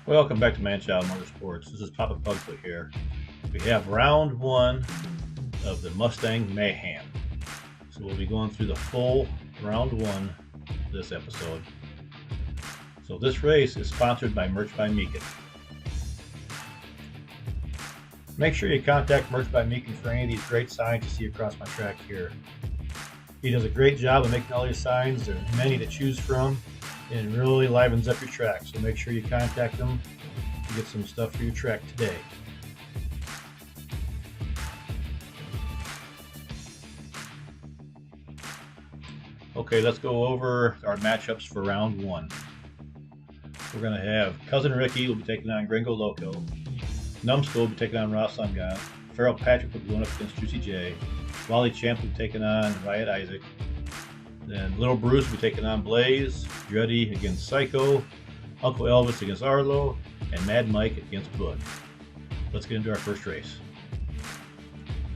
Welcome back to Manchild Motorsports. This is Papa Pugfoot here. We have round one of the Mustang Mayhem. So we'll be going through the full round one this episode. So this race is sponsored by Merch by Meekin. Make sure you contact Merch by Meekin for any of these great signs you see across my track here. He does a great job of making all these signs. There's many to choose from, and it really livens up your track. So make sure you contact them to get some stuff for your track today. Okay, let's go over our matchups for round one. We're going to have Cousin Ricky will be taking on Gringo Loco. Numbskull will be taking on Ross Sungod. Feral Patrick will be going up against Juicy J. Wally Champ will be taking on Riot Isaac. Then Little Bruce will be taking on Blaze. Dreddy against Psyko. Uncle Elvis against Arlo. And Mad Mike against Boog. Let's get into our first race.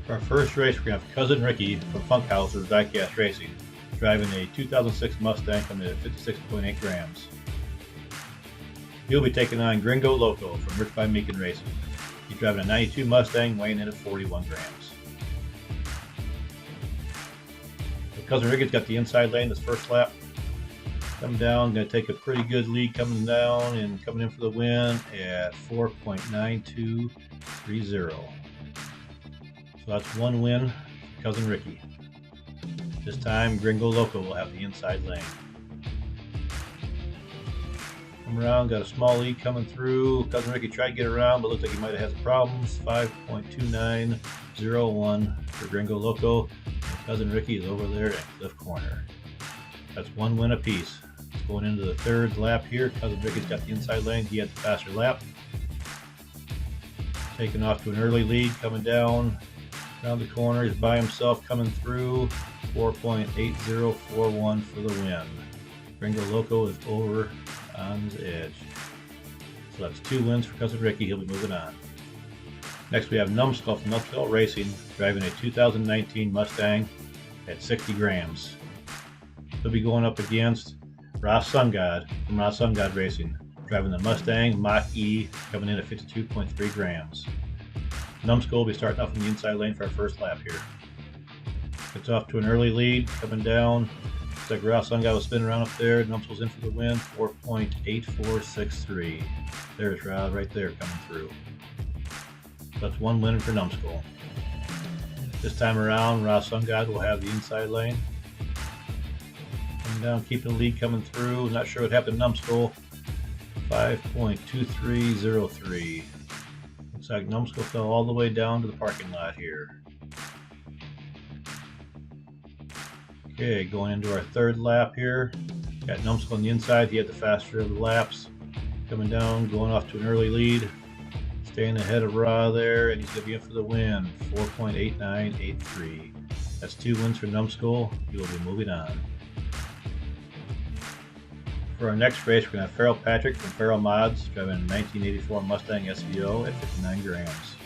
For our first race, we're going to have Cousin Ricky from Funkhauser's Diecast Racing, driving a 2006 Mustang coming in at 56.8 grams. He'll be taking on Gringo Loco from Merch by Meekin Racing. He's driving a 92 Mustang weighing in at 41 grams. So Cousin Ricky's got the inside lane this first lap. Coming down, going to take a pretty good lead coming down and coming in for the win at 4.9230. So that's one win for Cousin Ricky. This time, Gringo Loco will have the inside lane. Come around, got a small lead coming through. Cousin Ricky tried to get around, but looks like he might have had some problems. 5.2901 for Gringo Loco. And Cousin Ricky is over there at Cliff Corner. That's one win apiece. Going into the third lap here. Cousin Ricky's got the inside lane. He had the faster lap. Taking off to an early lead, coming down around the corner. He's by himself coming through. 4.8041 for the win. Gringo Loco is over on his edge. So that's two wins for Cousin Ricky. He'll be moving on. Next we have Numbskull from Numbskull Racing, driving a 2019 Mustang at 60 grams. He'll be going up against Ross Sungod from Ross Sungod Racing, driving the Mustang Mach-E, coming in at 52.3 grams. Numbskull will be starting off in the inside lane for our first lap here. Gets off to an early lead, coming down. Looks like Ross Sungod was spinning around up there. Numbskull's in for the win, 4.8463. There's Ross right there coming through. That's one win for Numbskull. This time around, Ross Sungod will have the inside lane. Coming down, keeping the lead coming through. Not sure what happened to Numbskull. 5.2303. Looks like Numbskull fell all the way down to the parking lot here. Okay, going into our third lap here. Got Numbskull on the inside. He had the faster of the laps. Coming down, going off to an early lead. Staying ahead of Ra there, and he's going to be in for the win. 4.8983. That's two wins for Numbskull. He will be moving on. For our next race, we're going to have Feral Patrick from Feral Mods, driving a 1984 Mustang SVO at 59 grams.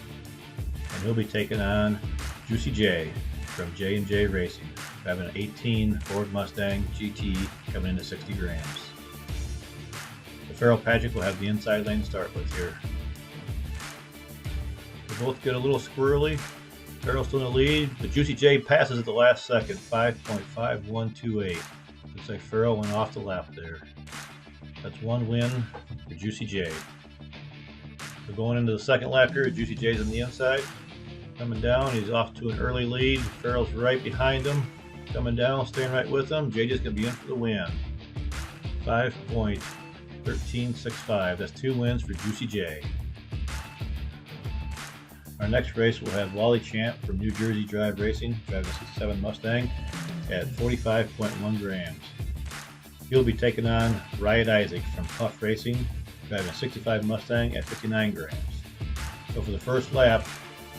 And he'll be taking on Juicy J from J&J Racing, driving an 18 Ford Mustang GT coming in at 60 grams. The Feral Patrick will have the inside lane to start with here. They both get a little squirrely. Feral's still in the lead, but Juicy J passes at the last second, 5.5128. Looks like Feral went off the lap there. That's one win for Juicy J. So going into the second lap here, Juicy J's on the inside. Coming down, he's off to an early lead. Feral's right behind him. Coming down, staying right with him. JJ's going to be in for the win. 5.1365. That's two wins for Juicy J. Our next race will have Wally Champ from New Jersey Drive Racing, driving a 67 Mustang at 45.1 grams. He'll be taking on Riot Isaac from Puff Racing, driving a 65 Mustang at 59 grams. So for the first lap,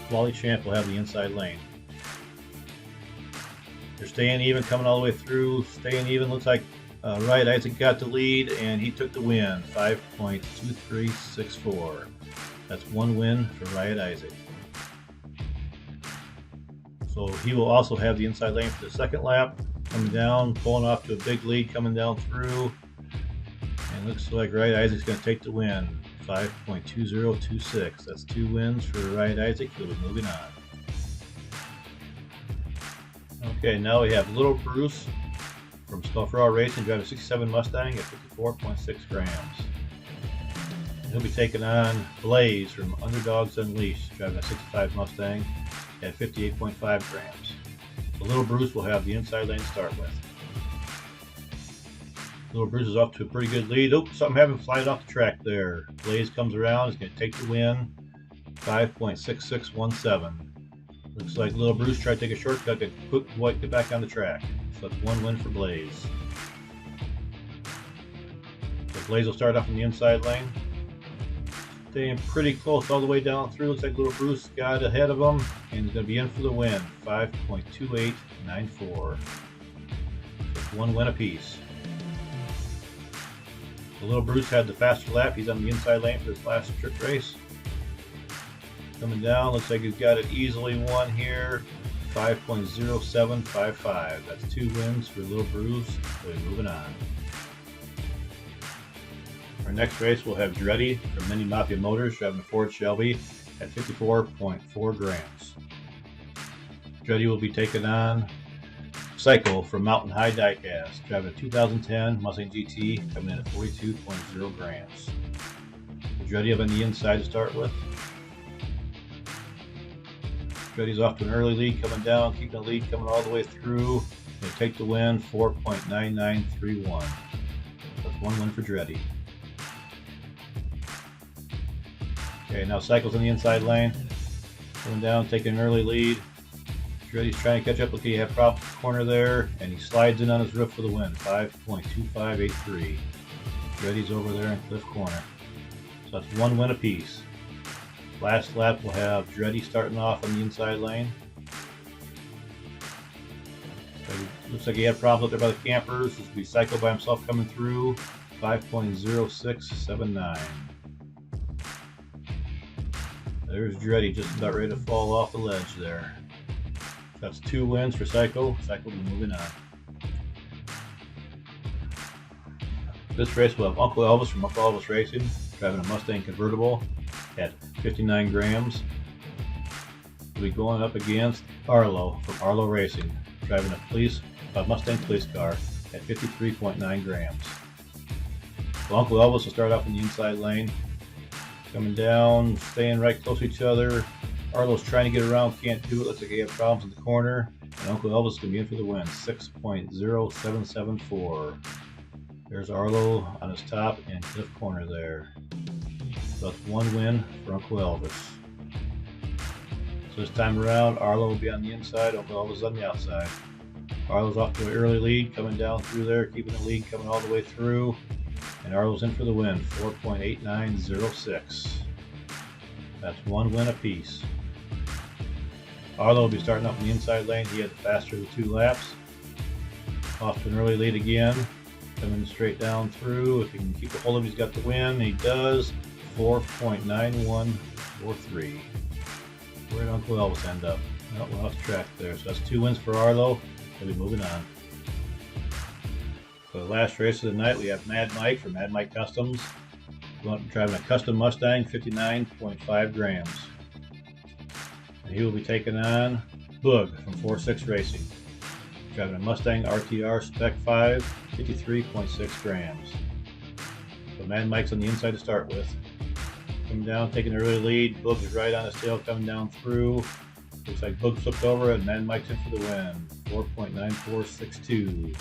Wally Champ will have the inside lane. They're staying even, coming all the way through, staying even. Looks like Riot Isaac got the lead, and he took the win, 5.2364. That's one win for Riot Isaac. So he will also have the inside lane for the second lap. Coming down, pulling off to a big lead, coming down through. And looks like Riot Isaac's going to take the win. 5.2026. That's 2 wins for Ryan Isaac. He'll be moving on. Okay, now we have Little Bruce from Skull Racing, driving a 67 Mustang at 54.6 grams. He'll be taking on Blaze from Underdogs Unleased, driving a 65 Mustang at 58.5 grams. So Little Bruce will have the inside lane to start with. Little Bruce is off to a pretty good lead. Oh, something happened flying off the track there. Blaze comes around, he's going to take the win, 5.6617. Looks like Little Bruce tried to take a shortcut to get back on the track. So that's 1 win for Blaze. So Blaze will start off in the inside lane. Staying pretty close all the way down through. Looks like Little Bruce got ahead of him and he's going to be in for the win, 5.2894. Just 1 win apiece. So Little Bruce had the faster lap. He's on the inside lane for his last trick race. Coming down, looks like he's got it easily won here, 5.0755. That's 2 wins for Little Bruce. So we're moving on. Our next race we'll have Dreddy from Mini Mafia Motors, driving a Ford Shelby at 54.4 grams. Dreddy will be taking on Psyko from Mountain High Diecast, driving a 2010 Mustang GT, coming in at 42.0 grams. Dreddy up on the inside to start with. Dreddy's off to an early lead, coming down, keeping the lead, coming all the way through. They take the win, 4.9931. That's 1 win for Dreddy. Okay, now Psycho's in the inside lane, coming down, taking an early lead. Dreddy's trying to catch up. Look, he had problems with the corner there, and he slides in on his roof for the win, 5.2583. Dreddy's over there in Cliff Corner. So that's 1 win apiece. Last lap we'll have Dreddy starting off on the inside lane. So looks like he had problems up there by the campers. This will be Psycho by himself coming through, 5.0679. There's Dreddy just about ready to fall off the ledge there. That's 2 wins for Psycho. Psycho will be moving on. This race will have Uncle Elvis from Uncle Elvis Racing, driving a Mustang convertible at 59 grams. We'll be going up against Arlo from Arlo Racing, driving a Mustang police car at 53.9 grams. So Uncle Elvis will start off in the inside lane, coming down, staying right close to each other. Arlo's trying to get around, can't do it. Looks like he has problems in the corner. And Uncle Elvis is going to be in for the win, 6.0774. There's Arlo on his top and Cliff Corner there. So that's 1 win for Uncle Elvis. So this time around, Arlo will be on the inside, Uncle Elvis on the outside. Arlo's off to an early lead, coming down through there, keeping the lead, coming all the way through. And Arlo's in for the win, 4.8906. That's 1 win apiece. Arlo will be starting off in the inside lane. He had the faster of the 2 laps. Off to an early lead again, coming straight down through. If he can keep a hold of it, he's got the win. He does, 4.9143. Where did Uncle Elvis end up? No, we're off the track there. So that's 2 wins for Arlo. He'll be moving on. For the last race of the night, we have Mad Mike from Mad Mike Customs, driving a custom Mustang, 59.5 grams. And he will be taking on Boog from Foursix Racing, driving a Mustang RTR Spec 5, 53.6 grams. So Mad Mike's on the inside to start with. Coming down, taking an early lead. Boog is right on his tail, coming down through. Looks like Boog flipped over and Mad Mike's in for the win, 4.9462.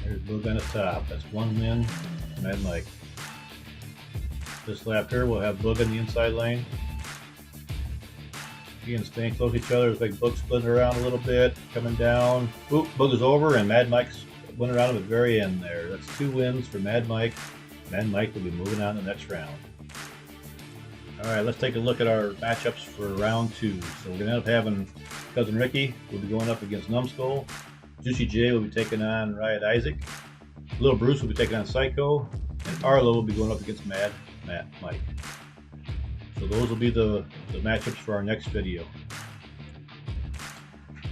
There's Boog on the top. That's 1 win for Mad Mike. This lap here we'll have Boog in the inside lane. Again, staying close to each other. Looks like Boog splitting around a little bit, coming down. Oop, Boog is over and Mad Mike's went around him at the very end there. That's 2 wins for Mad Mike. Mad Mike will be moving on to the next round. Alright, let's take a look at our matchups for round 2. So we're going to end up having Cousin Ricky will be going up against Numbskull. Juicy J will be taking on Riot Isaac. Little Bruce will be taking on Psycho. And Arlo will be going up against Mad Mike. So those will be the matchups for our next video.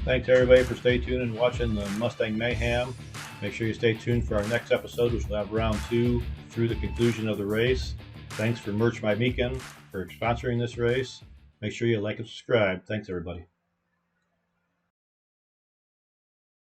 Thanks everybody for staying tuned and watching the Mustang Mayhem. Make sure you stay tuned for our next episode, which will have round 2 through the conclusion of the race. Thanks for Merch by Meekin for sponsoring this race. Make sure you like and subscribe. Thanks, everybody.